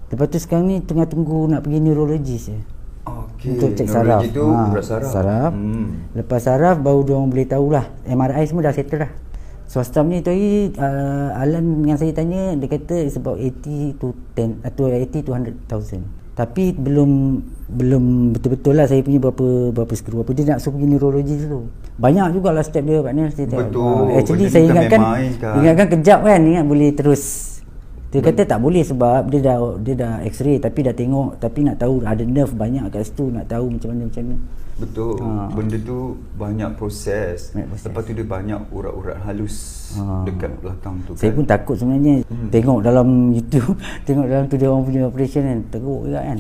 Lepas tu sekarang ni tengah tunggu nak pergi neurologis je. Okey. Untuk cek saraf. Neurologi tu urat saraf. Lepas saraf baru diorang boleh tahulah. MRI semua dah settle dah. Swasta ni tu hari Alan yang saya tanya, dia kata it's about 80 to 10 atau 80 to 100,000. Tapi belum betul-betul lah saya punya berapa skru apa dia nak suruh pergi neurologi tu. Banyak jugalah step dia partner. Betul. Actually saya ingatkan kejap kan, ingat boleh terus. Dia kata tak boleh sebab dia dah x-ray tapi dah tengok, tapi nak tahu ada nerve banyak kat situ, nak tahu macam mana. Betul. Benda tu banyak proses. Lepas tu dia banyak urat-urat halus dekat belakang tu. Saya pun takut sebenarnya. Tengok dalam YouTube, tengok dalam tu dia orang punya operation kan, teruk juga kan.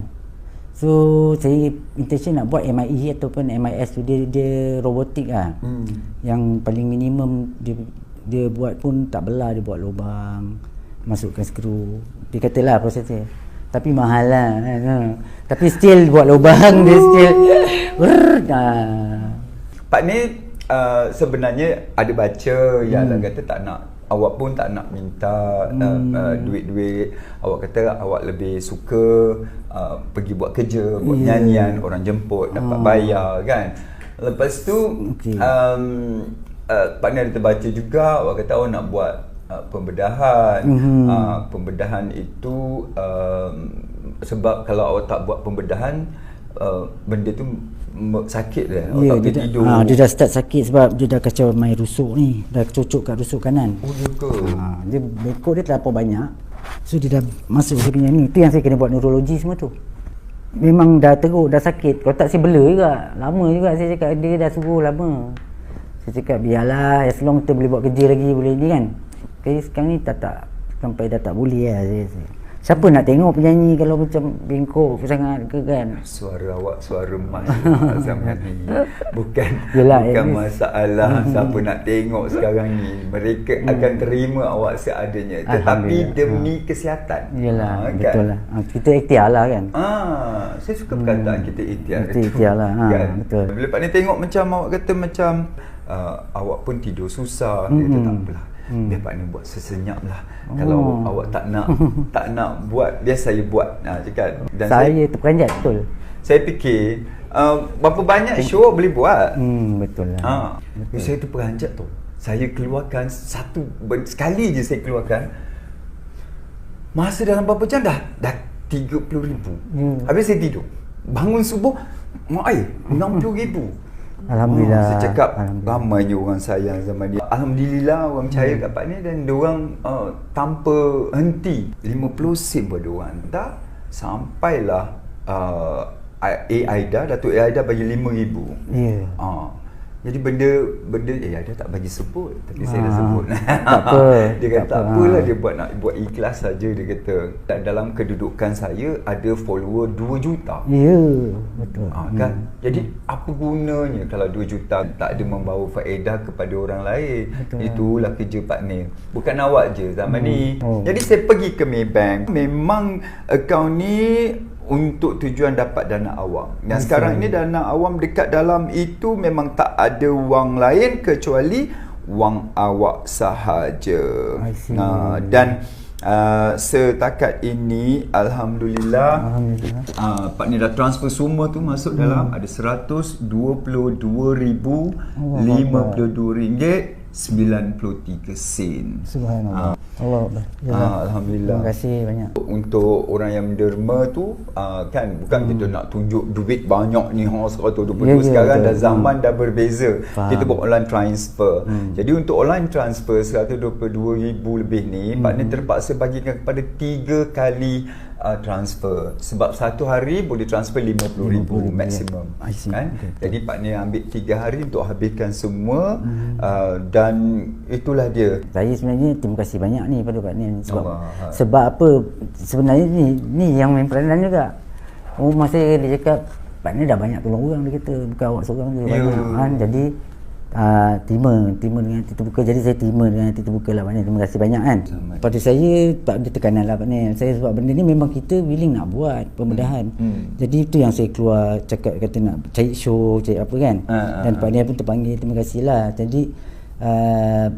So saya intention nak buat MIE ataupun MIS tu, dia robotik lah. Yang paling minimum dia buat pun tak belah, dia buat lubang, masukkan skru. Dia katalah prosesnya. Tapi mahal lah kan. Tapi still buat lubang dia still. Pak ni sebenarnya ada baca yang kata tak nak, awak pun tak nak minta duit-duit. Awak kata awak lebih suka pergi buat kerja, buat nyanyian, orang jemput dapat bayar kan. Lepas tu Pak ni ada terbaca juga awak kata awak nak buat pembedahan. Pembedahan itu sebab kalau awak tak buat pembedahan, benda tu sakit dia. Awak tak boleh tidur. Dia dah start sakit sebab dia dah kacau main rusuk ni, dah cocok kat rusuk kanan. Oh ya ke? Dia bekok dia terlampau banyak. So dia dah masuk dia punya ni. Itu yang saya kena buat neurologi semua tu. Memang dah teruk, dah sakit. Kalau tak saya bela juga. Lama juga saya cakap, dia dah suruh lama. Saya cakap biarlah, as long kita boleh buat kerja lagi, boleh ni kan. Okay, sekarang ni tak sampai dah tak boleh lah saya. Siapa nak tengok penyanyi kalau macam bengkok sangat ke kan? Suara awak suara emas zaman ni. Bukan masalah siapa nak tengok sekarang ni. Mereka akan terima awak seadanya. Tetapi demi kesihatan. Yalah, betul lah. Kita ikhtiar lah kan. Saya suka perkataan kita ikhtiar. Kita ikhtiar lah. Kan? Betul. Bila Pak ni tengok macam awak kata macam awak pun tidur susah. Dia kata tak apalah. Biar Pak ni buat sesenyap lah. Kalau awak tak nak buat, biar saya buat. Cakap. Dan saya terperanjat betul. Saya fikir berapa banyak show boleh buat. Betul lah. Betul. Saya terperanjat tu. Saya keluarkan sekali je saya keluarkan. Masa dalam berapa jam dah 30,000. Habis saya tidur. Bangun subuh mak air 60,000. Alhamdulillah. Saya cakap ramainya orang sayang zaman dia. Alhamdulillah orang percaya kat Pak ni dan diorang tanpa henti 50 sen pun diorang tak sampailah Aida, Datuk Aida bagi 5,000. Ya. Jadi benda dia tak bagi sebut, tapi saya dah sebut. Tak apa. Dia kata tak apalah, dia nak buat ikhlas saja. Dia kata dalam kedudukan saya ada follower 2 juta. Ya, betul. Kan? Jadi apa gunanya kalau 2 juta tak ada membawa faedah kepada orang lain. Betul. Itulah kerja Pak Nil. Bukan awak je zaman ni. Jadi saya pergi ke Maybank. Memang akaun ni untuk tujuan dapat dana awam. Dan sekarang ini dana awam dekat dalam itu memang tak ada wang lain kecuali wang awak sahaja. Dan setakat ini Alhamdulillah. Pak ni dah transfer semua tu masuk dalam ada RM122,052.93 Subhanallah. Alhamdulillah. Terima kasih banyak. Untuk orang yang derma tu kan bukan kita nak tunjuk duit banyak ni 122. Sekarang dah zaman dah berbeza. Kita buat online transfer. Jadi untuk online transfer 122,000 lebih ni Pak ni terpaksa bagikan kepada 3 kali transfer sebab satu hari boleh transfer 50,000 maksimum kan. Jadi Pak ni ambil 3 hari untuk habiskan semua. Dan itulah dia. Saya sebenarnya terima kasih banyak ni pada Pak Nin sebab apa sebenarnya ni yang main peranan juga. Masa dia cakap Pak Nin dah banyak tolong orang, dia kata bukan awak seorang je banyak kan. Jadi terima dengan hati terbuka. Jadi saya terima dengan hati terbuka lah Pak Nin. Terima kasih banyak kan. Pada saya tak ada tekanan lah Pak Nin. Saya sebab benda ni memang kita willing nak buat pembedahan. Jadi itu yang saya keluar cakap kata nak cari show, cari apa kan. Dan Pak Nin pun terpanggil, terima kasih lah. Jadi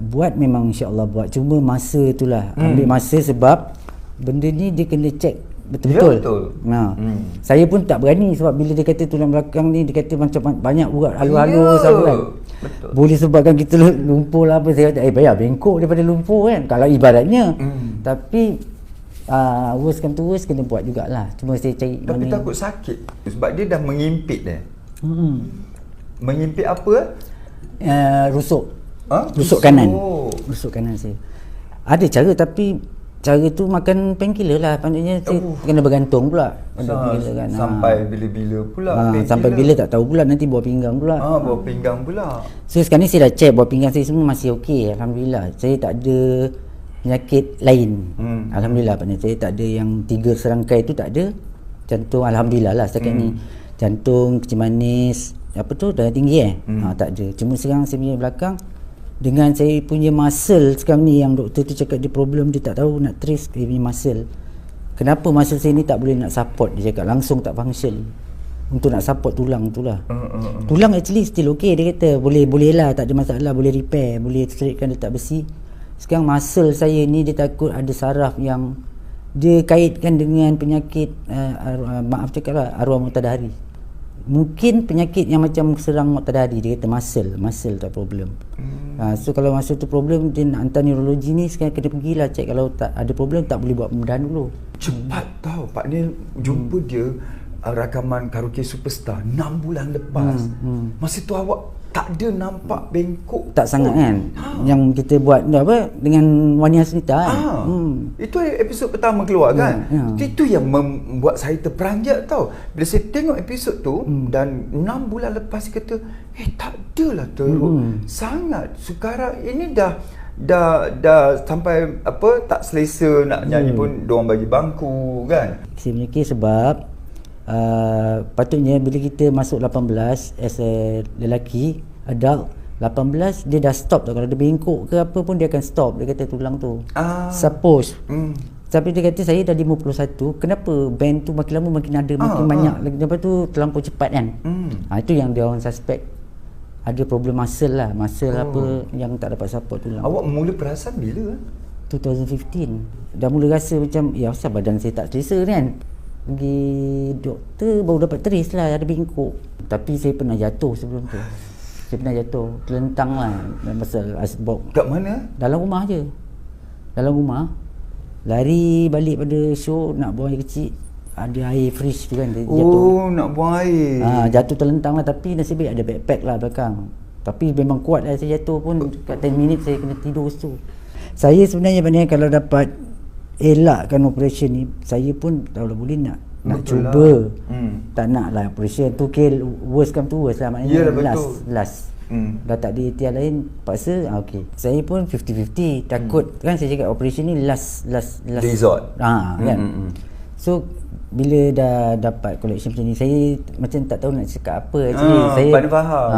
buat memang insya-Allah buat. Cuma masa itulah ambil masa sebab benda ni dia kena check betul-betul. Ya, betul. Saya pun tak berani sebab bila dia kata tulang belakang ni, dia kata macam banyak buat halus-halus kan. Betul. Boleh sebabkan kita lumpur lah apa. Saya kata bayar bengkok daripada lumpur kan, kalau ibaratnya. Tapi worst come to worst kena buat jugalah. Cuma saya cari tapi mana takut sakit sebab dia dah mengimpit dah. Mengimpit apa? Rusuk. Rusuk kanan. Rusuk kanan saya. Ada cara, tapi cara tu makan painkiller lah. Maknanya kena bergantung pula kan. Sampai bila-bila pula sampai bila tak tahu pula, nanti buah pinggang pula. Buah pinggang pula. So sekarang ni saya dah check buah pinggang saya semua masih okey, alhamdulillah. Saya tak ada penyakit lain. Alhamdulillah, maknanya saya tak ada yang 3 serangkai tu, tak ada. Jantung alhamdulillah lah setakat ni. Jantung, kencing manis, apa tu, darah tinggi tak ada. Cuma sekarang saya punya belakang dengan saya punya muscle sekarang ni, yang doktor tu cakap dia problem, dia tak tahu nak trace dia punya muscle. Kenapa muscle saya ni tak boleh nak support, dia cakap langsung tak function untuk nak support tulang tu lah. Tulang actually still okay, dia kata boleh lah, tak ada masalah, boleh repair, boleh straightkan, letak besi. Sekarang muscle saya ni dia takut ada saraf yang dia kaitkan dengan penyakit maaf cakap lah, arwah matahari. Mungkin penyakit yang macam serang matahari, dia kata muscle tak problem. So kalau muscle tu problem, dia nak hantar neurologi ni, sekarang kena pergilah check. Kalau tak ada problem, tak boleh buat pembedahan dulu. Cepat tau Pak Nil jumpa dia rakaman Karaoke Superstar 6 bulan lepas. Masa tu awak tak ada nampak bengkok tak sangat kan. Yang kita buat apa dengan Wani Hasnita itu episod pertama keluar kan. Itu yang membuat saya terperanjat tau. Bila saya tengok episod tu dan 6 bulan lepas kata tak adalah teruk. Sangat sekarang ini dah sampai apa, tak selesa nak nyanyi pun diorang bagi bangku kan. Saya punya sebab patutnya bila kita masuk 18 as a lelaki adult, 18 dia dah stop tau. Kalau dia bengkok ke apa pun dia akan stop. Dia kata tulang tu suppose tapi dia kata saya dah 51, kenapa band tu makin lama makin ada, makin banyak lagi. Lepas tu terlampau cepat kan. Itu yang dia orang suspect ada problem muscle lah, apa yang tak dapat support tulang. Awak mula perasan bila? 2015 dah mula rasa macam asal badan saya tak selesa kan. Pergi doktor baru dapat trace lah ada bengkok. Tapi saya pernah jatuh sebelum tu. Saya pernah jatuh, terlentang lah pasal asbab. Kat mana? Dalam rumah je. Dalam rumah. Lari balik pada show, nak buang air kecil, ada air freeze tu kan, dia jatuh. Nak buang air. Jatuh terlentang lah, tapi nasib baik ada backpack lah belakang. Tapi memang kuat lah saya jatuh pun, kat 10 minit saya kena tidur situ. Saya sebenarnya kalau dapat elakkan operation ni, saya pun kalau boleh nak cuba. Tak nak lah operation tu, worst come to worst lah, maknanya last. Dah tak ada ikhtiar lain, paksa okey. Saya pun 50-50, takut kan, saya cakap operation ni last resort kan. So bila dah dapat collection macam ni, saya macam tak tahu nak cakap apa actually. Saya faham.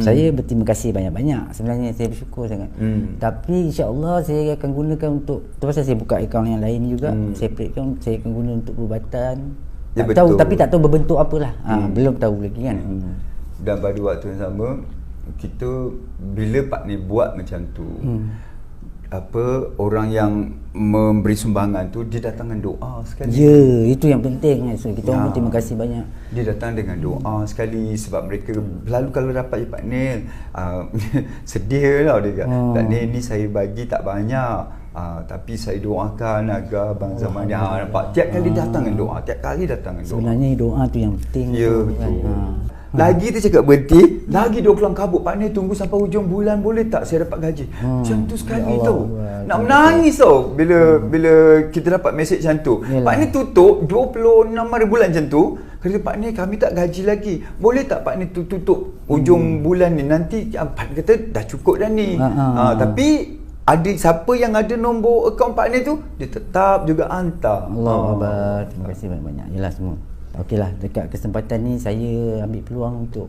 Saya berterima kasih banyak-banyak sebenarnya, saya bersyukur sangat. Tapi insya-Allah saya akan gunakan untuk tu, pasal saya buka akaun yang lain juga, separate account, saya akan guna untuk perubatan. Tak tahu, tapi tak tahu berbentuk apalah. Belum tahu lagi kan. Dan pada waktu yang sama, kita bila Pak ni buat macam tu, orang yang memberi sumbangan tu dia datang dengan doa sekali. Ya, itu yang penting. So, kita orang berterima kasih banyak. Dia datang dengan doa sekali sebab mereka lalu kalau dapat Pak Nil sedih lah dia kata. Pak Nil ni saya bagi tak banyak. Tapi saya doakan agar Abang Zaman nampak tiap kali datang dengan doa, Sebenarnya doa tu yang penting. Ya, betul. Lagi dia cakap berhenti, lagi dia kelang kabut. Pak Nil tunggu sampai hujung bulan boleh tak saya dapat gaji. Macam tu sekali tau. Nak menangis tau bila kita dapat mesej macam tu. Pak Nil tutup 26 hari bulan macam tu. Kata Pak Nil kami tak gaji lagi. Boleh tak Pak Nil tutup hujung bulan ni, nanti Pak Nil kata dah cukup dah ni. Tapi ada siapa yang ada nombor akaun Pak Nil tu, dia tetap juga hantar. Allahuakbar. Terima kasih banyak-banyak. Yalah semua. Okeylah, dekat kesempatan ni saya ambil peluang untuk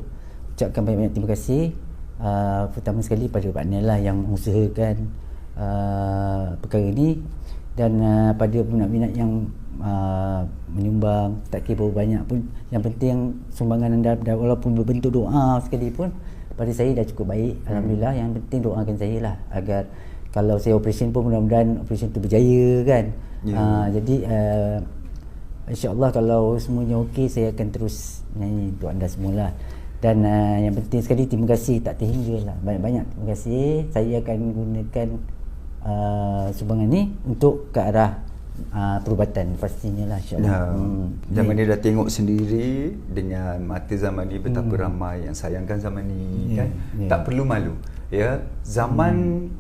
ucapkan banyak-banyak terima kasih. Pertama sekali pada Pak Nil lah yang mengusahakan perkara ni, dan pada peminat-peminat yang menyumbang, tak kira berapa banyak pun, yang penting sumbangan anda walaupun berbentuk doa sekalipun, pada saya dah cukup baik. Alhamdulillah. Yang penting doakan saya lah agar kalau saya operation pun mudah-mudahan operation tu berjaya kan. Jadi InsyaAllah kalau semuanya okey, saya akan terus nyanyi untuk anda semula. Dan yang penting sekali, terima kasih tak terhingga lah. Banyak-banyak terima kasih. Saya akan gunakan sumbangan ni untuk ke arah perubatan pastinya lah, insyaAllah. Zaman ni dah tengok sendiri dengan mata zaman ni betapa ramai yang sayangkan zaman ni, kan. Tak perlu malu. Ya, zaman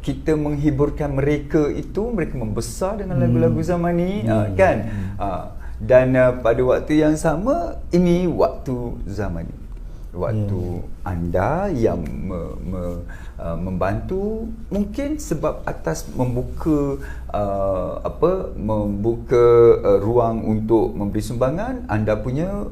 kita menghiburkan mereka itu, mereka membesar dengan lagu-lagu zaman ni, kan. Dan pada waktu yang sama, ini waktu zaman ni, waktu anda yang membantu, mungkin sebab atas membuka ruang untuk memberi sumbangan, anda punya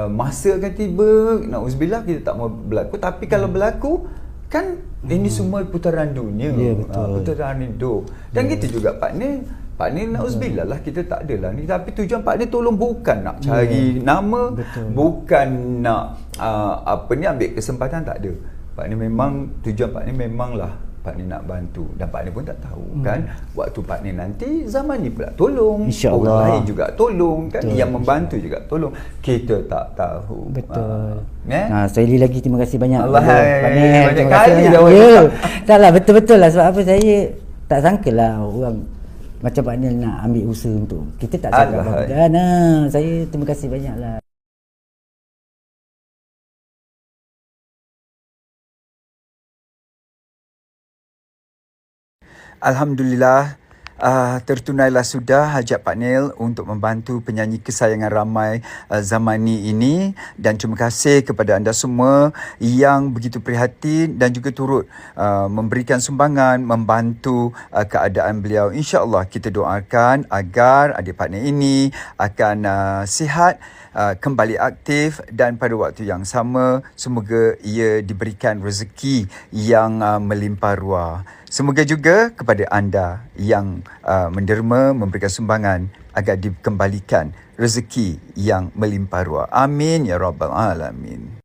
masa akan tiba, na'udzubillah, kita tak mau berlaku, tapi kalau berlaku kan ini semua putaran dunia, putaran hidup. Dan kita juga partner na'udzubillah lah, kita tak adalah ni, tapi tujuan partner tolong bukan nak cari nama, bukan nak ambil kesempatan, tak ada. Partner memang, tujuan partner memanglah partner nak bantu, dan partner pun tak tahu kan, waktu partner nanti zaman ni pula tolong, orang lain juga tolong, kan, yang membantu juga tolong, kita tak tahu. Sekali lagi terima kasih banyak banyak kali dah. Taklah, betul-betul lah, sebab apa saya tak sangka lah orang macam partner nak ambil usaha untuk kita, tak cakap apa-apa. Saya terima kasih banyak lah. Alhamdulillah, tertunailah sudah hajat Pak Nil untuk membantu penyanyi kesayangan ramai zaman ini, dan terima kasih kepada anda semua yang begitu prihatin dan juga turut memberikan sumbangan membantu keadaan beliau. InsyaAllah kita doakan agar adik Pak Nil ini akan sihat, kembali aktif, dan pada waktu yang sama semoga ia diberikan rezeki yang melimpah ruah. Semoga juga kepada anda yang menderma memberikan sumbangan agar dikembalikan rezeki yang melimpah ruah. Amin ya rabbal alamin.